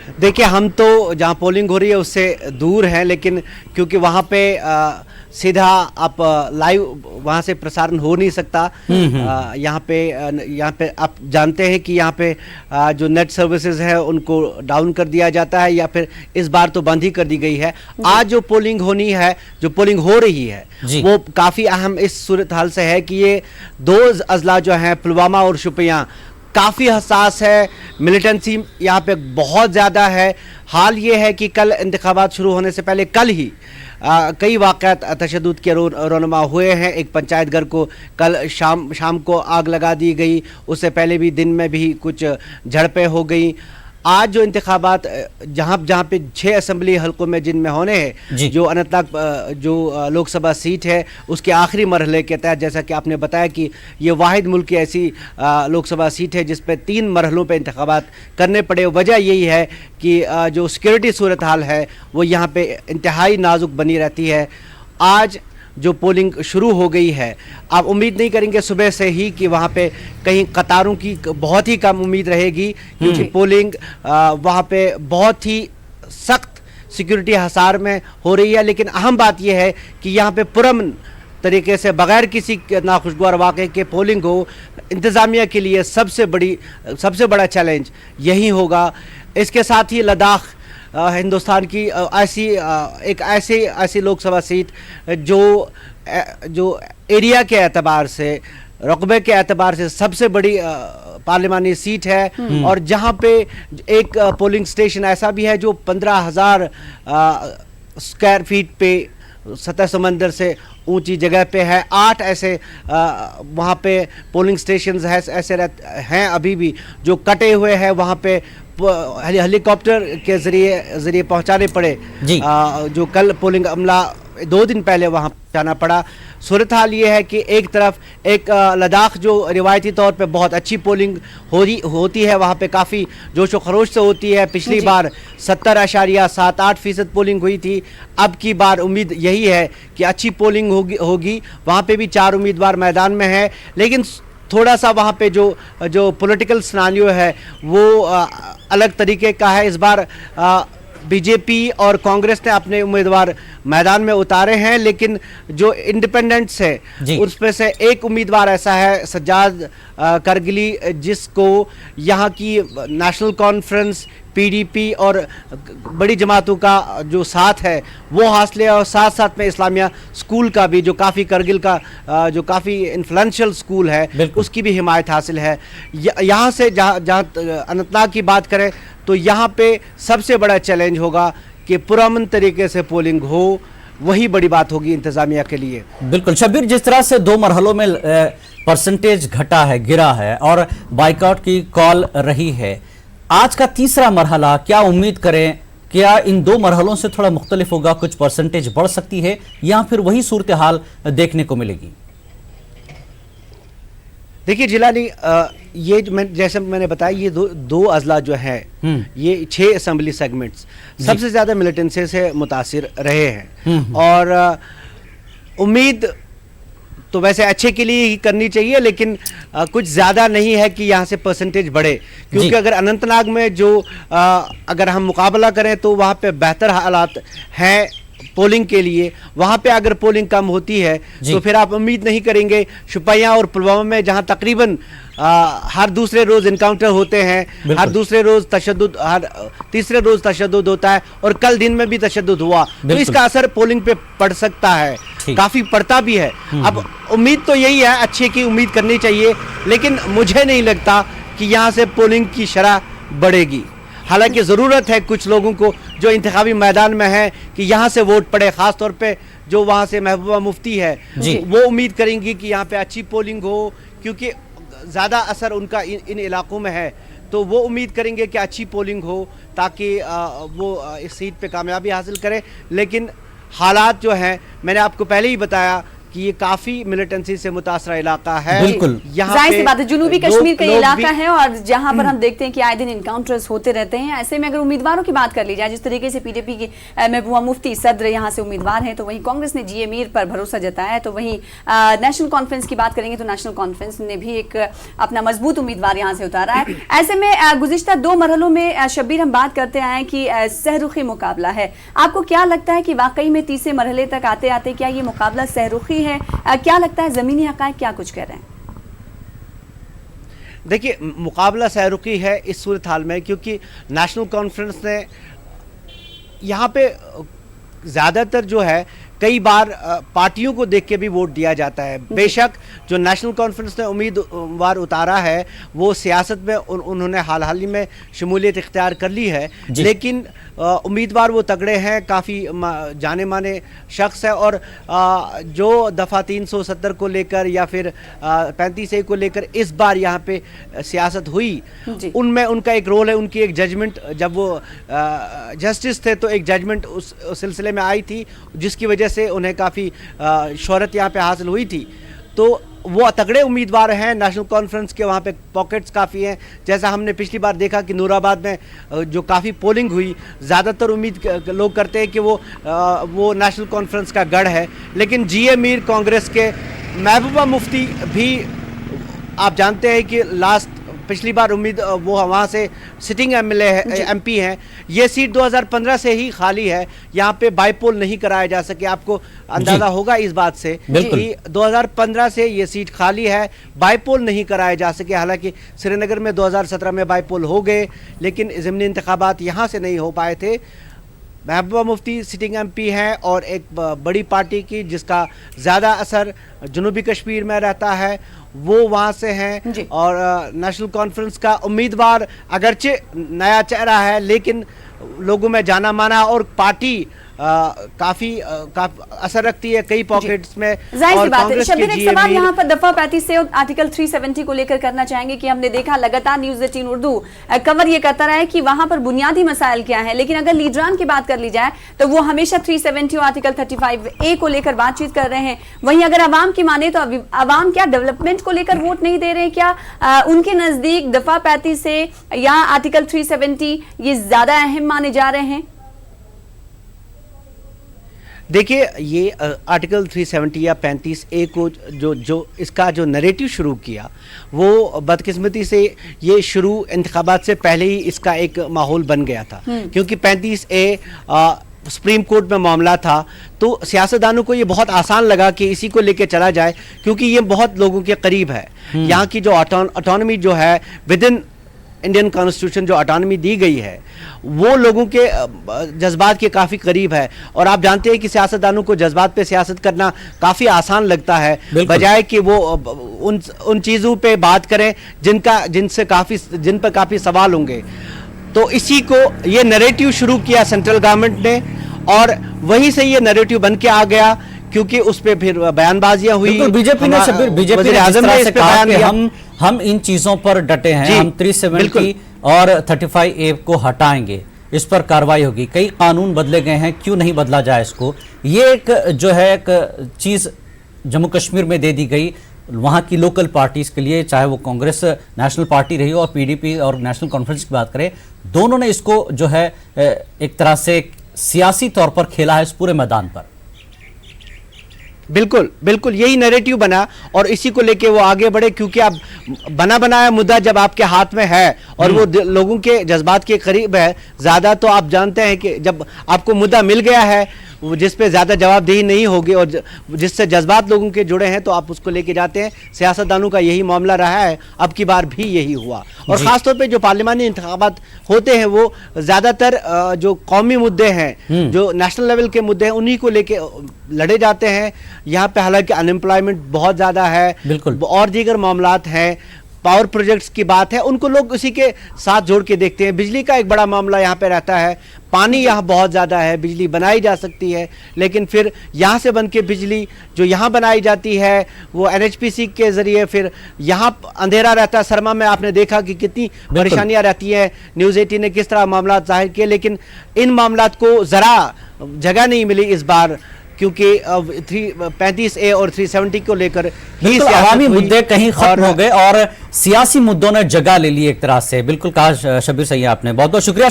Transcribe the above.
देखिए, हम तो जहाँ पोलिंग हो रही है उससे दूर हैं, लेकिन क्योंकि वहाँ पे सीधा आप लाइव वहाँ से प्रसारण हो नहीं सकता। यहाँ पे आप जानते हैं कि यहाँ पे जो नेट सर्विसेज है उनको डाउन कर दिया जाता है, या फिर इस बार तो बंद ही कर दी गई है। आज जो पोलिंग होनी है, जो पोलिंग हो रही है, वो काफ़ी अहम इस सूरत हाल से है कि ये दो अजला जो हैं, पुलवामा और शोपियां, काफ़ी हसास है। मिलिटेंसी यहाँ पे बहुत ज़्यादा है। हाल ये है कि कल इंतखाबात शुरू होने से पहले कल ही कई वाक़यात तशद्दुद के रोनमा हुए हैं। एक पंचायत घर को कल शाम को आग लगा दी गई। उससे पहले भी दिन में भी कुछ झड़पें हो गई। आज जो इंतखाबात जहाँ पे 6 असेंबली हलकों में जिनमें होने हैं, जो अनंतनाग जो लोकसभा सीट है उसके आखिरी मरहले के तहत, जैसा कि आपने बताया कि ये वाहिद मुल्क की ऐसी लोकसभा सीट है जिस पे 3 मरहलों पे इंतखाबात करने पड़े। वजह यही है कि जो सिक्योरिटी सूरत हाल है वो यहाँ पे इंतहाई नाजुक बनी रहती है। आज जो पोलिंग शुरू हो गई है, आप उम्मीद नहीं करेंगे सुबह से ही कि वहाँ पे कहीं कतारों की बहुत ही कम उम्मीद रहेगी, क्योंकि पोलिंग वहाँ पे बहुत ही सख्त सिक्योरिटी हसार में हो रही है। लेकिन अहम बात यह है कि यहाँ पे पुरअमन तरीके से बगैर किसी नाखुशगवार वाक़े के पोलिंग हो। इंतज़ामिया के लिए सबसे बड़ा चैलेंज यही होगा। इसके साथ ही लद्दाख हिंदुस्तान की ऐसी लोकसभा सीट जो एरिया के एतबार से, रकबे के एतबार से सबसे बड़ी पार्लिमानी सीट है, और जहां पे एक पोलिंग स्टेशन ऐसा भी है जो 15,000 स्क्वायर फीट पे सतह समंदर से ऊंची जगह पे है। 8 ऐसे वहाँ पे पोलिंग स्टेशंस हैं अभी भी जो कटे हुए हैं। वहाँ पे हेलीकॉप्टर के जरिए पहुंचाने पड़े, जो कल पोलिंग अमला 2 दिन पहले वहां पहुंचाना पड़ा। सूरत हाल ये है कि एक तरफ लद्दाख जो रिवायती तौर पे बहुत अच्छी पोलिंग होती है, वहाँ पे काफ़ी जोशो खरोश से होती है। पिछली बार 70.78% पोलिंग हुई थी। अब की बार उम्मीद यही है कि अच्छी पोलिंग होगी। वहाँ पे भी 4 उम्मीदवार मैदान में हैं, लेकिन थोड़ा सा वहाँ पे जो पॉलिटिकल सिनारियो है वो अलग तरीके का है। इस बार बीजेपी और कांग्रेस ने अपने उम्मीदवार मैदान में उतारे हैं, लेकिन जो इंडिपेंडेंट्स है उसमें से एक उम्मीदवार ऐसा है, सज्जाद करगिली, जिसको यहाँ की नेशनल कॉन्फ्रेंस, पीडीपी और बड़ी जमातों का जो साथ है वो हासिल है, और साथ साथ में इस्लामिया स्कूल का भी, जो काफ़ी करगिल का जो काफ़ी इन्फ्लुएंशियल स्कूल है, उसकी भी हिमायत हासिल है। यहाँ से जहाँ अनंतनाग की बात करें तो यहाँ पे सबसे बड़ा चैलेंज होगा कि पुरअमन तरीके से पोलिंग हो। वही बड़ी बात होगी इंतजामिया के लिए। बिल्कुल शब्बीर, जिस तरह से 2 मरहलों में परसेंटेज घटा है, गिरा है और बाइकआउट की कॉल रही है, आज का तीसरा मरहला क्या उम्मीद करें? क्या इन 2 मरहलों से थोड़ा मुख्तलिफ होगा, कुछ परसेंटेज बढ़ सकती है, या फिर वही सूरत हाल देखने को मिलेगी? देखिए जिलानी, ये जैसे मैंने बताया, ये दो अजला जो है, ये 6 असेंबली सेगमेंट्स सबसे ज्यादा मिलिटेंसी से मुतासिर रहे हैं, और उम्मीद तो वैसे अच्छे के लिए ही करनी चाहिए, लेकिन कुछ ज़्यादा नहीं है कि यहाँ से परसेंटेज बढ़े, क्योंकि अगर अनंतनाग में अगर हम मुकाबला करें तो वहाँ पे बेहतर हालात हैं पोलिंग के लिए। वहाँ पे अगर पोलिंग कम होती है तो फिर आप उम्मीद नहीं करेंगे। शोपियां और पुलवामा में जहाँ तकरीबन हर दूसरे रोज़ इनकाउंटर होते हैं, हर दूसरे रोज़ तशद्दुद, हर तीसरे रोज़ तशद्दुद होता है, और कल दिन में भी तशद्दुद हुआ, तो इसका असर पोलिंग पे पड़ सकता है, काफ़ी पड़ता भी है। अब उम्मीद तो यही है, अच्छे की उम्मीद करनी चाहिए, लेकिन मुझे नहीं लगता कि यहाँ से पोलिंग की शरह बढ़ेगी। हालांकि ज़रूरत है कुछ लोगों को जो इंतखाबी मैदान में है कि यहाँ से वोट पड़े, ख़ास तौर पे जो वहाँ से महबूबा मुफ्ती है, वो उम्मीद करेंगी कि यहाँ पे अच्छी पोलिंग हो, क्योंकि ज़्यादा असर उनका इन इलाकों में है, तो वो उम्मीद करेंगे कि अच्छी पोलिंग हो ताकि वो इस सीट पे कामयाबी हासिल करें। लेकिन हालात जो हैं, मैंने आपको पहले ही बताया कि ये काफी मिलिटेंसी से मुतासरा इलाका है। बिल्कुल। जाहिर सी बात है, जुनूबी कश्मीर का ये इलाका भी, है और जहां पर हम देखते हैं कि आए दिन इनकाउंटर्स होते रहते हैं। ऐसे में अगर उम्मीदवारों की बात कर ली जाए, जिस तरीके से पीडीपी की महबूबा मुफ्ती सदर यहां से उम्मीदवार हैं, तो वहीं कांग्रेस ने जीए मीर पर भरोसा जताया है। तो वहीं नेशनल कॉन्फ्रेंस की बात करेंगे तो नेशनल कॉन्फ्रेंस ने भी एक अपना मजबूत उम्मीदवार यहां से उतारा है। ऐसे में गुज़िश्ता 2 मरहलों में शब्बीर हम बात करते आए कि सहरुखी मुकाबला है। आपको क्या लगता है कि वाकई में तीसरे मरहले तक आते आते क्या ये मुकाबला सहरुखी है? क्या लगता है जमीनी हक़ाइक़ क्या कुछ कह रहे हैं? देखिए, मुकाबला सहरुखी है इस सूरत हाल में क्योंकि नेशनल कॉन्फ्रेंस ने यहाँ पे ज़्यादातर जो है कई बार पार्टियों को देख के भी वोट दिया जाता है। बेशक जो नेशनल कॉन्फ्रेंस ने उम्मीदवार उतारा है वो सियासत में उन्होंने हाल ही में शमूलियत इख्तियार कर ली है, लेकिन उम्मीदवार वो तगड़े हैं, काफ़ी जाने माने शख्स है और जो दफ़ा 370 को लेकर या फिर 35A को लेकर इस बार यहाँ पे सियासत हुई, उनमें उनका एक रोल है। उनकी एक जजमेंट, जब वो जस्टिस थे तो एक जजमेंट उस सिलसिले में आई थी जिसकी वजह से उन्हें काफ़ी शोहरत यहाँ पे हासिल हुई थी। तो वो तगड़े उम्मीदवार हैं नेशनल कॉन्फ्रेंस के, वहाँ पे पॉकेट्स काफ़ी हैं। जैसा हमने पिछली बार देखा कि नूराबाद में जो काफ़ी पोलिंग हुई, ज़्यादातर उम्मीद लोग करते हैं कि वो नेशनल कॉन्फ्रेंस का गढ़ है, लेकिन जीए मीर कांग्रेस के महबूबा मुफ्ती भी आप जानते हैं कि पिछली बार वो वहाँ से सिटिंग एमपी हैं। ये सीट 2015 से ही खाली है, यहाँ पे बाईपोल नहीं कराया जा सके। आपको अंदाजा होगा इस बात से कि 2015 से ये सीट खाली है, बाईपोल नहीं कराए जा सके। हालांकि श्रीनगर में 2017 में बाईपोल हो गए, लेकिन ज़िमनी इंतखाबात यहाँ से नहीं हो पाए थे। महबूबा मुफ्ती सिटिंग एमपी हैं और एक बड़ी पार्टी की जिसका ज़्यादा असर जनूबी कश्मीर में रहता है, वो वहाँ से हैं। और नेशनल कॉन्फ्रेंस का उम्मीदवार अगरचे नया चेहरा है, लेकिन लोगों में जाना माना और पार्टी काफी असर रखती है कई पॉकेट्स में। जाहिर सी बात है। शब्बीर, एक सवाल यहाँ पर दफा 35 से आर्टिकल 370 को लेकर करना चाहेंगे कि हमने देखा लगातार न्यूज़ 18 उर्दू कवर ये करता रहा है कि वहां पर बुनियादी मसाइल क्या है, लेकिन अगर लीडरान की बात कर ली जाए तो वो हमेशा 370 और आर्टिकल 35A को लेकर बातचीत कर रहे हैं। वहीं अगर आवाम की माने तो आवाम क्या डेवलपमेंट को लेकर वोट नहीं दे रहे? क्या उनके नजदीक दफा 35 से या आर्टिकल 370 ये ज्यादा अहम माने जा रहे हैं? देखिए, ये आर्टिकल 370 या 35A को जो इसका जो नरेटिव शुरू किया, वो बदकिस्मती से ये शुरू इंतखाबात से पहले ही इसका एक माहौल बन गया था, क्योंकि 35A सुप्रीम कोर्ट में मामला था। तो सियासतदानों को ये बहुत आसान लगा कि इसी को लेके चला जाए, क्योंकि ये बहुत लोगों के करीब है। यहाँ की जो ऑटोनॉमी जो है विद इन इंडियन कॉन्स्टिट्यूशन, जो ऑटोनॉमी दी गई है, वो लोगों के जज्बात के काफ़ी करीब है। और आप जानते हैं कि सियासतदानों को जज्बात पे सियासत करना काफ़ी आसान लगता है, बजाय कि वो उन चीज़ों पे बात करें जिन पर काफ़ी सवाल होंगे। तो इसी को ये नैरेटिव शुरू किया सेंट्रल गवर्नमेंट ने, और वहीं से ये नैरेटिव बन के आ गया, क्योंकि उस पे फिर बयानबाजियां हुई। बीजेपी ने आज़म ने इस पे कहा कि हम इन चीजों पर डटे हैं, हम 370 और 35A को हटाएंगे, इस पर कार्रवाई होगी। कई कानून बदले गए हैं, क्यों नहीं बदला जाए इसको? ये एक जो है एक चीज जम्मू कश्मीर में दे दी गई वहाँ की लोकल पार्टीज के लिए, चाहे वो कांग्रेस नेशनल पार्टी रही हो और पीडीपी और नेशनल कॉन्फ्रेंस की बात करें, दोनों ने इसको जो है एक तरह से सियासी तौर पर खेला है इस पूरे मैदान पर। बिल्कुल बिल्कुल यही नैरेटिव बना और इसी को लेके वो आगे बढ़े, क्योंकि अब बना बनाया मुद्दा जब आपके हाथ में है और वो लोगों के जज्बात के करीब है ज़्यादा, तो आप जानते हैं कि जब आपको मुद्दा मिल गया है जिस पे ज़्यादा जवाबदेही नहीं होगी और जिससे जज्बात लोगों के जुड़े हैं, तो आप उसको लेके जाते हैं। सियासतदानों का यही मामला रहा है, अब की बार भी यही हुआ। और ख़ासतौर पे जो पार्लिमानी इंतखाबात होते हैं वो ज़्यादातर जो कौमी मुद्दे हैं, जो नेशनल लेवल के मुद्दे हैं, उन्हीं को लेके लड़े जाते हैं। यहाँ पे हालांकि अनएम्प्लॉयमेंट बहुत ज़्यादा है और दीगर मामलात हैं, पावर प्रोजेक्ट्स की बात है, उनको लोग उसी के साथ जोड़ के देखते हैं। बिजली का एक बड़ा मामला यहाँ पे रहता है, पानी यहाँ बहुत ज़्यादा है, बिजली बनाई जा सकती है, लेकिन फिर यहाँ से बन के बिजली जो यहाँ बनाई जाती है वो NHPC के ज़रिए फिर यहाँ अंधेरा रहता है। सरमा में आपने देखा कि कितनी परेशानियाँ रहती हैं, न्यूज़ 18 ने किस तरह मामला जाहिर किए, लेकिन इन मामलात को ज़रा जगह नहीं मिली इस बार। क्योंकि अब 35A और 370 को लेकर ही बिल्कुल सियासत आवामी हुई मुद्दे कहीं खत्म और हो गए और सियासी मुद्दों ने जगह ले ली एक तरह से। बिल्कुल कहा शबीर सैयद आपने, बहुत बहुत शुक्रिया।